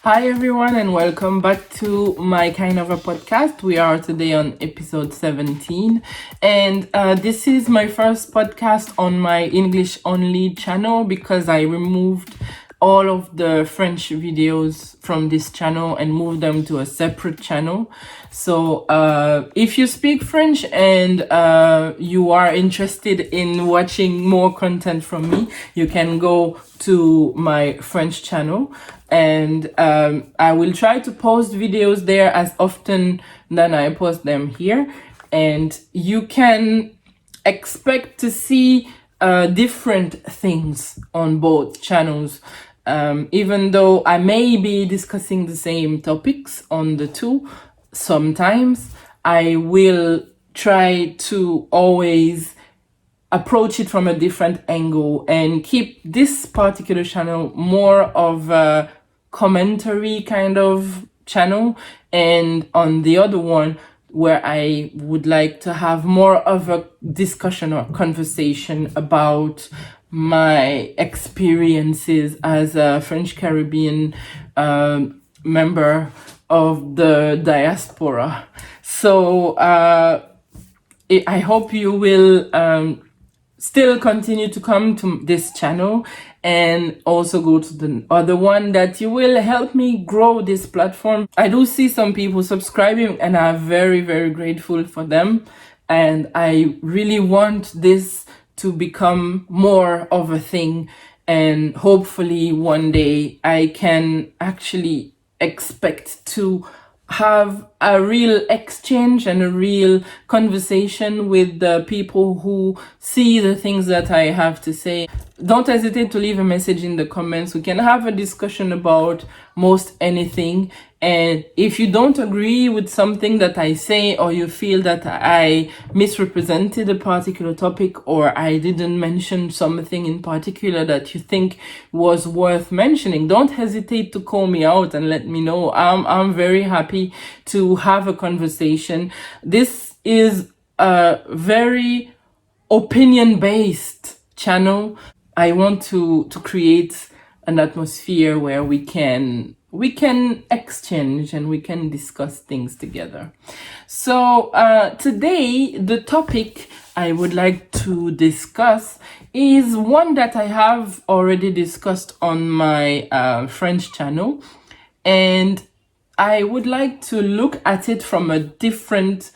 Hi everyone and welcome back to my kind of a podcast. We are today on episode 17 and this is my first podcast on my English only channel because I removed all of the French videos from this channel and moved them to a separate channel. So if you speak French and you are interested in watching more content from me, you can go to my French channel, and I will try to post videos there as often than I post them here, and you can expect to see different things on both channels. Even though I may be discussing the same topics on the two, sometimes I will try to always approach it from a different angle and keep this particular channel more of a commentary kind of channel, and on the other one where I would like to have more of a discussion or conversation about my experiences as a French Caribbean member of the diaspora. So I hope you will still continue to come to this channel and also go to the other one, that you will help me grow this platform. I do see some people subscribing and I'm very, very grateful for them. And I really want this to become more of a thing. And hopefully one day I can actually expect to have a real exchange and a real conversation with the people who see the things that I have to say. Don't hesitate to leave a message in the comments. We can have a discussion about most anything. And if you don't agree with something that I say, or you feel that I misrepresented a particular topic, or I didn't mention something in particular that you think was worth mentioning, don't hesitate to call me out and let me know. I'm very happy to have a conversation. This is a very opinion-based channel. I want to create an atmosphere where we can exchange and we can discuss things together. So today the topic I would like to discuss is one that I have already discussed on my French channel, and I would like to look at it from a different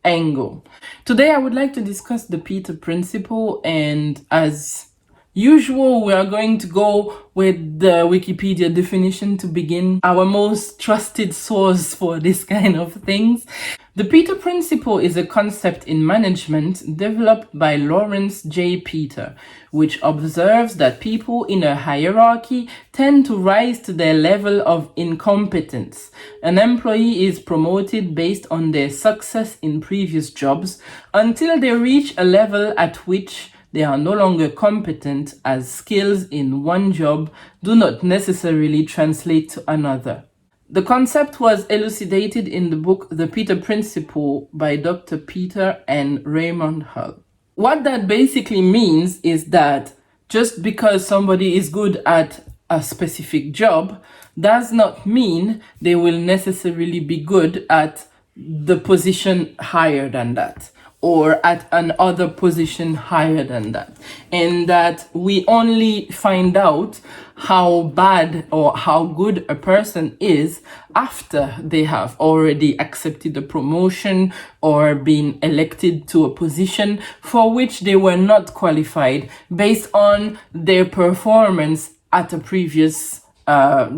angle. Today I would like to discuss the Peter Principle, and as usual, we are going to go with the Wikipedia definition to begin, our most trusted source for this kind of things. The Peter Principle is a concept in management developed by Lawrence J. Peter, which observes that people in a hierarchy tend to rise to their level of incompetence. An employee is promoted based on their success in previous jobs until they reach a level at which they are no longer competent, as skills in one job do not necessarily translate to another. The concept was elucidated in the book The Peter Principle by Dr. Peter and Raymond Hull. What that basically means is that just because somebody is good at a specific job does not mean they will necessarily be good at the position higher than that, or at another position higher than that, and that we only find out how bad or how good a person is after they have already accepted a promotion or been elected to a position for which they were not qualified based on their performance at a previous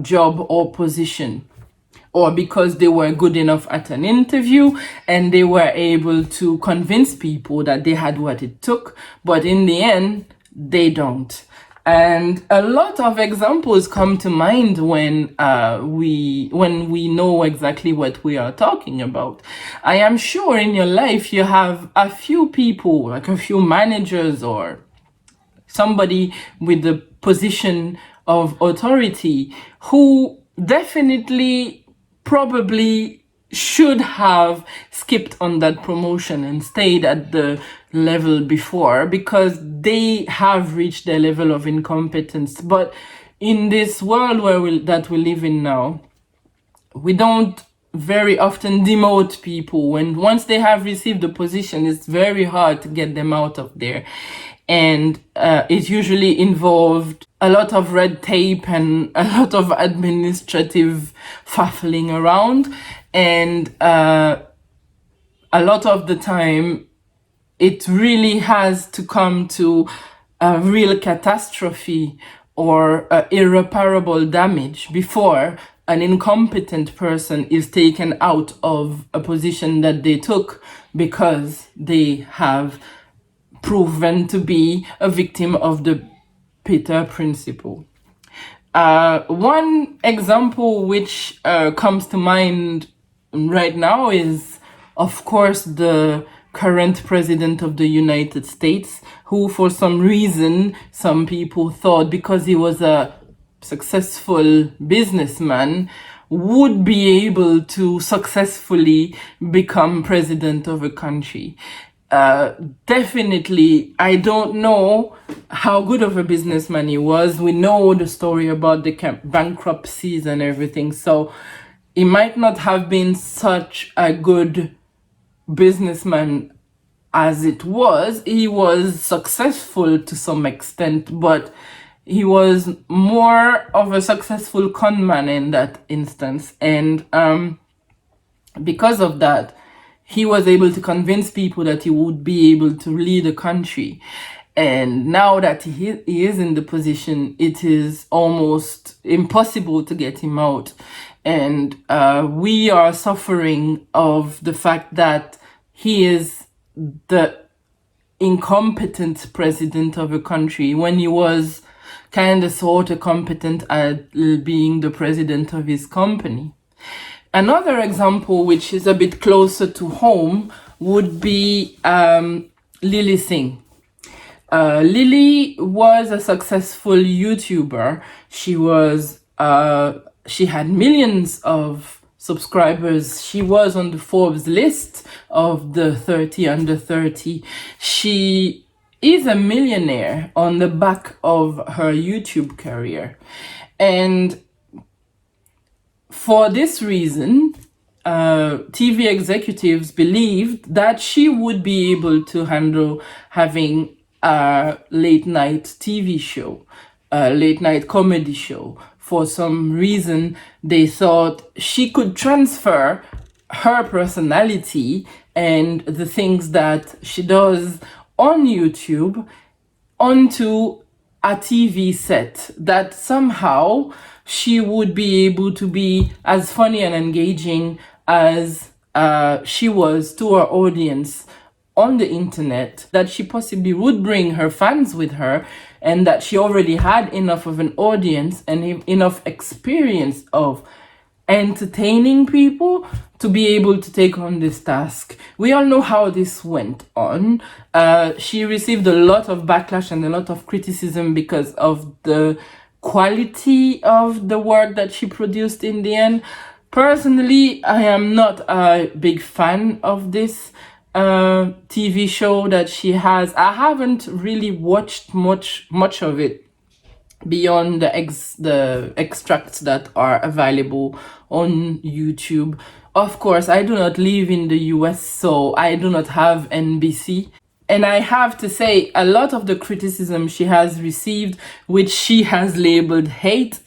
job or position, or because they were good enough at an interview and they were able to convince people that they had what it took, but in the end, they don't. And a lot of examples come to mind when we know exactly what we are talking about. I am sure in your life you have a few people, like a few managers or somebody with the position of authority who definitely probably should have skipped on that promotion and stayed at the level before because they have reached their level of incompetence. But in this world that we live in now, we don't very often demote people. When once they have received the position, it's very hard to get them out of there, and it usually involved a lot of red tape and a lot of administrative faffling around, and a lot of the time it really has to come to a real catastrophe or irreparable damage before an incompetent person is taken out of a position that they took because they have proven to be a victim of the Peter principle. One example which comes to mind right now is, of course, the current president of the United States, who for some reason, some people thought because he was a successful businessman, would be able to successfully become president of a country. Definitely, I don't know how good of a businessman he was. We know the story about the bankruptcies and everything, so he might not have been such a good businessman as it was. He was successful to some extent, but he was more of a successful con man in that instance, and because of that, he was able to convince people that he would be able to lead a country. And now that he is in the position, it is almost impossible to get him out. And we are suffering of the fact that he is the incompetent president of a country when he was kind of sort of competent at being the president of his company. Another example, which is a bit closer to home, would be Lilly Singh. Lilly was a successful YouTuber. She had millions of subscribers. She was on the Forbes list of the 30 under 30. She is a millionaire on the back of her YouTube career. And for this reason, TV executives believed that she would be able to handle having a late night TV show, a late night comedy show. For some reason, they thought she could transfer her personality and the things that she does on YouTube onto a TV set, that somehow she would be able to be as funny and engaging as she was to her audience on the internet, that she possibly would bring her fans with her, and that she already had enough of an audience and enough experience of entertaining people to be able to take on this task. We all know how this went on. She received a lot of backlash and a lot of criticism because of the quality of the work that she produced in the end. Personally, I am not a big fan of this TV show that she has. I haven't really watched much of it beyond the extracts that are available on YouTube. Of course, I do not live in the US, so I do not have NBC. And I have to say, a lot of the criticism she has received, which she has labeled hate,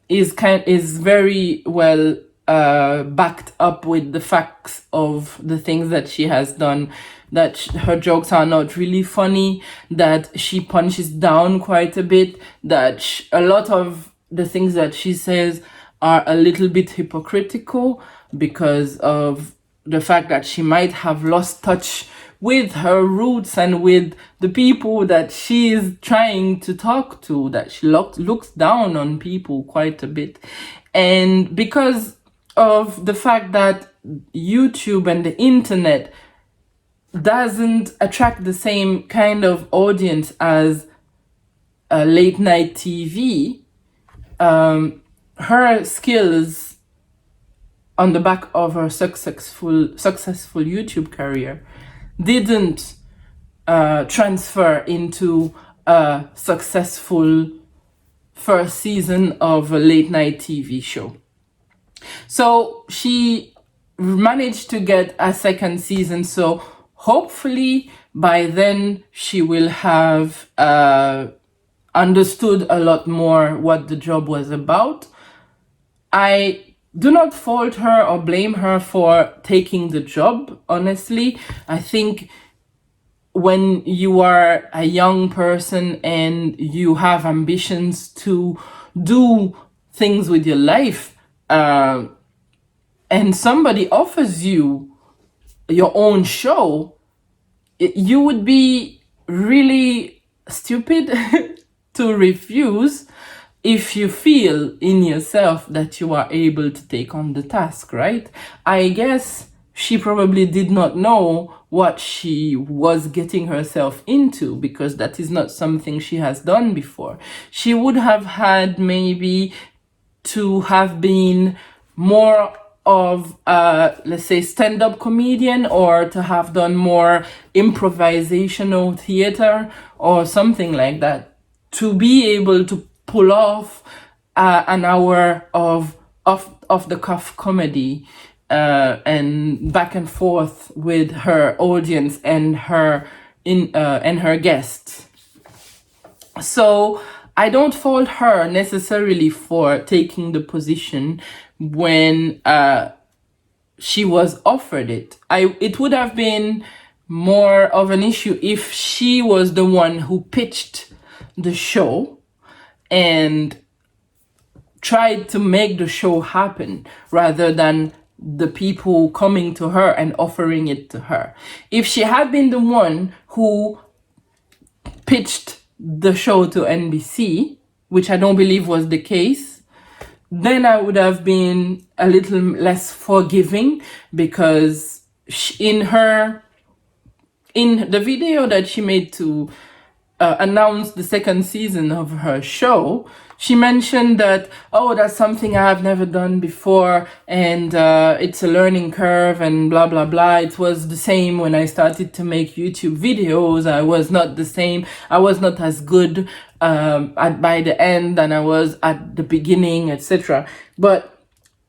is very well backed up with the facts of the things that she has done. That her jokes are not really funny, that she punches down quite a bit, that a lot of the things that she says are a little bit hypocritical because of the fact that she might have lost touch with her roots and with the people that she is trying to talk to, that she looks down on people quite a bit. And because of the fact that YouTube and the internet doesn't attract the same kind of audience as late night TV, her skills on the back of her successful YouTube career didn't transfer into a successful first season of a late night TV show. So she managed to get a second season. So hopefully by then she will have understood a lot more what the job was about. I do not fault her or blame her for taking the job, honestly. I think when you are a young person and you have ambitions to do things with your life, and somebody offers you your own show, you would be really stupid to refuse if you feel in yourself that you are able to take on the task, right? I guess she probably did not know what she was getting herself into, because that is not something she has done before. She would have had maybe to have been more of let's say stand-up comedian, or to have done more improvisational theater or something like that, to be able to pull off an hour of off the cuff comedy and back and forth with her audience and her and her guests. So I don't fault her necessarily for taking the position when she was offered it. It would have been more of an issue if she was the one who pitched the show and tried to make the show happen, rather than the people coming to her and offering it to her. If she had been the one who pitched the show to NBC, which I don't believe was the case, then I would have been a little less forgiving, because in the video that she made to announce the second season of her show, she mentioned that, oh, that's something I have never done before, and it's a learning curve and blah blah blah. It was the same when I started to make YouTube videos. I was not the same. I was not as good by the end than I was at the beginning, etc. But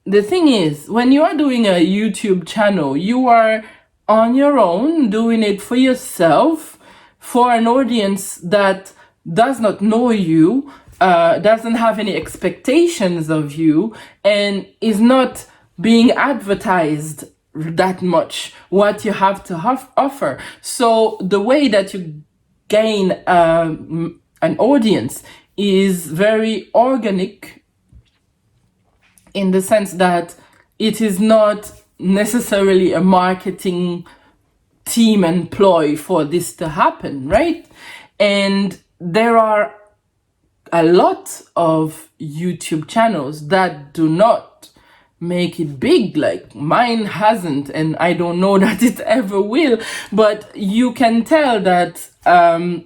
the thing is, when you are doing a YouTube channel, you are on your own, doing it for yourself, for an audience that does not know you, doesn't have any expectations of you, and is not being advertised that much what you have to offer. So the way that you gain an audience is very organic, in the sense that it is not necessarily a marketing team and ploy for this to happen, right? And there are a lot of YouTube channels that do not make it big, like mine hasn't, and I don't know that it ever will. But you can tell that a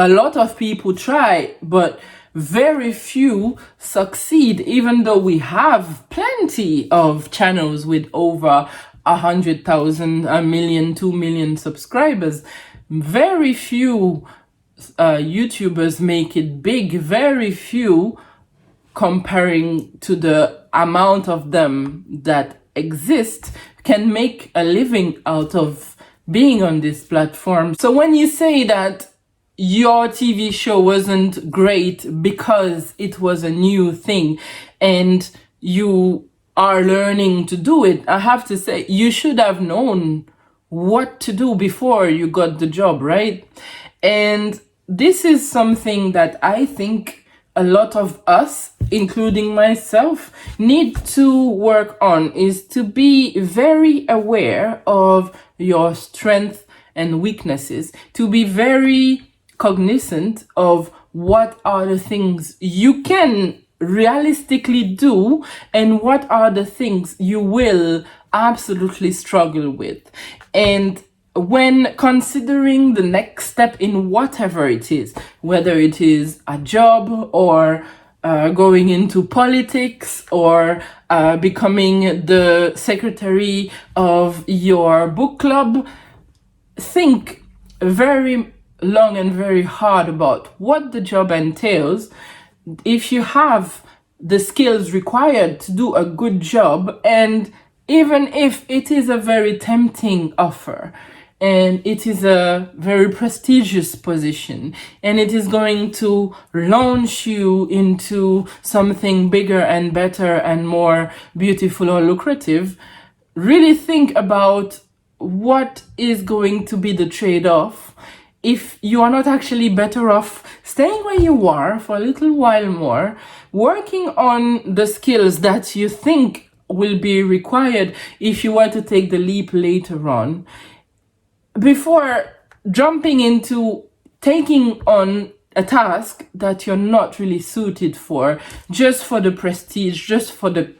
lot of people try, but very few succeed, even though we have plenty of channels with over 100,000, a million, 2 million subscribers. Very few YouTubers make it big, very few comparing to the amount of them that exist can make a living out of being on this platform. So when you say that your TV show wasn't great because it was a new thing and you are learning to do it, I have to say you should have known what to do before you got the job, right? And this is something that I think a lot of us, including myself, need to work on, is to be very aware of your strengths and weaknesses, to be very cognizant of what are the things you can realistically do and what are the things you will absolutely struggle with. And when considering the next step in whatever it is, whether it is a job or going into politics or becoming the secretary of your book club, think very long and very hard about what the job entails. If you have the skills required to do a good job. And even if it is a very tempting offer and it is a very prestigious position and it is going to launch you into something bigger and better and more beautiful or lucrative, really think about what is going to be the trade-off if you are not actually better off staying where you are for a little while more, working on the skills that you think will be required if you were to take the leap later on, before jumping into taking on a task that you're not really suited for, just for the prestige, just for the,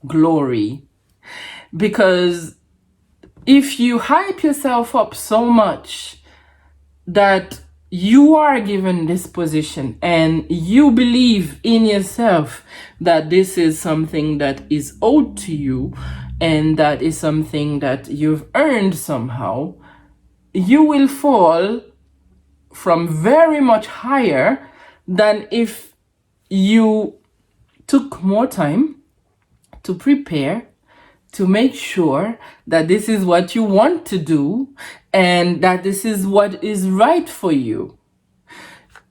glory. Because if you hype yourself up so much that you are given this position and you believe in yourself that this is something that is owed to you and that is something that you've earned somehow, you will fall from very much higher than if you took more time to prepare, to make sure that this is what you want to do and that this is what is right for you.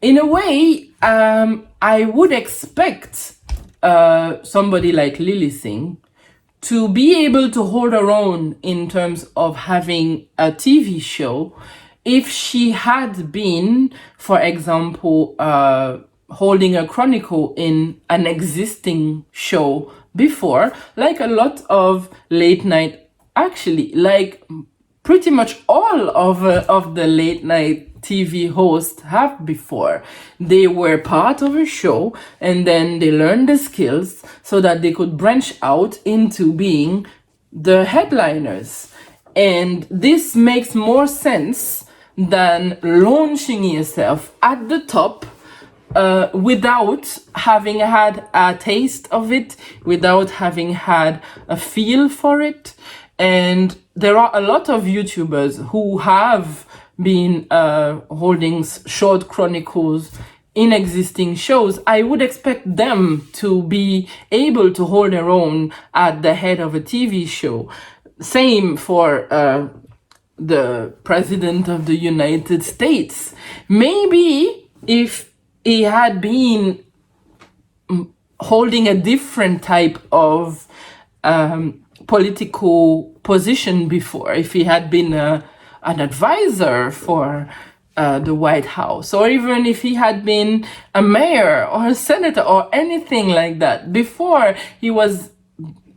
In a way, I would expect somebody like Lilly Singh to be able to hold her own in terms of having a TV show if she had been, for example, holding a chronicle in an existing show before, like a lot of late night, actually, like pretty much all of the late night TV hosts have before. They were part of a show and then they learned the skills so that they could branch out into being the headliners. And this makes more sense than launching yourself at the top without having had a taste of it, without having had a feel for it. And there are a lot of YouTubers who have been holding short chronicles in existing shows. I would expect them to be able to hold their own at the head of a TV show. Same for the President of the United States. Maybe if he had been holding a different type of political position before, if he had been an advisor for the White House, or even if he had been a mayor or a senator or anything like that before he was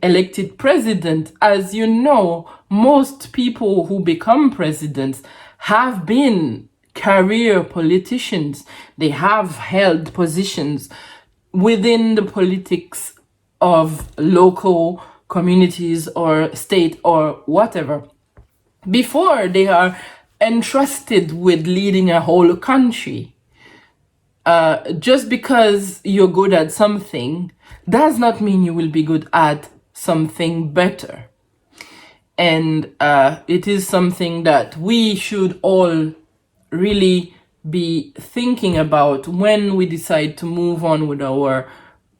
elected president. As you know, most people who become presidents have been career politicians. They have held positions within the politics of local communities or state or whatever before they are entrusted with leading a whole country. Just because you're good at something does not mean you will be good at something better. And it is something that we should all really be thinking about when we decide to move on with our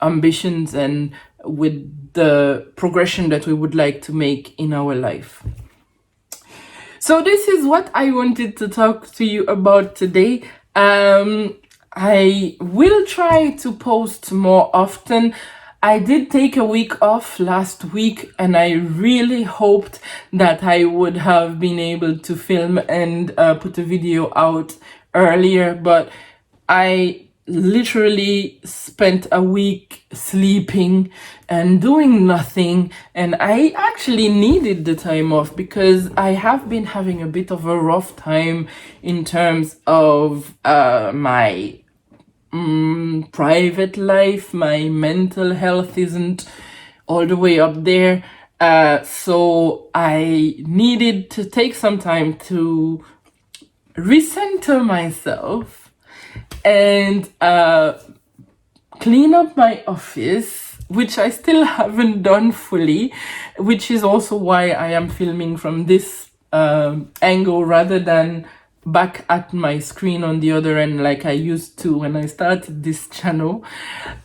ambitions and with the progression that we would like to make in our life. So this is what I wanted to talk to you about today. I will try to post more often. I did take a week off last week and I really hoped that I would have been able to film and put a video out earlier, but I literally spent a week sleeping and doing nothing, and I actually needed the time off because I have been having a bit of a rough time in terms of my private life. My mental health isn't all the way up there, so I needed to take some time to recenter myself and clean up my office, which I still haven't done fully, which is also why I am filming from this angle rather than back at my screen on the other end like I used to when I started this channel.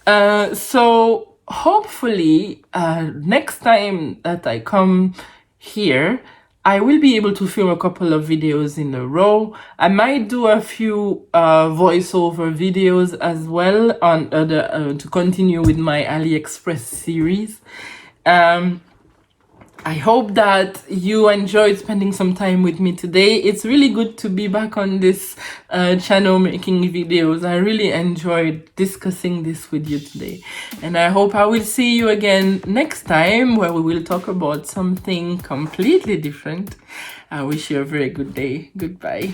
So hopefully next time that I come here, I will be able to film a couple of videos in a row. I might do a few voiceover videos as well on to continue with my AliExpress series. I hope that you enjoyed spending some time with me today. It's really good to be back on this channel making videos. I really enjoyed discussing this with you today. And I hope I will see you again next time where we will talk about something completely different. I wish you a very good day. Goodbye.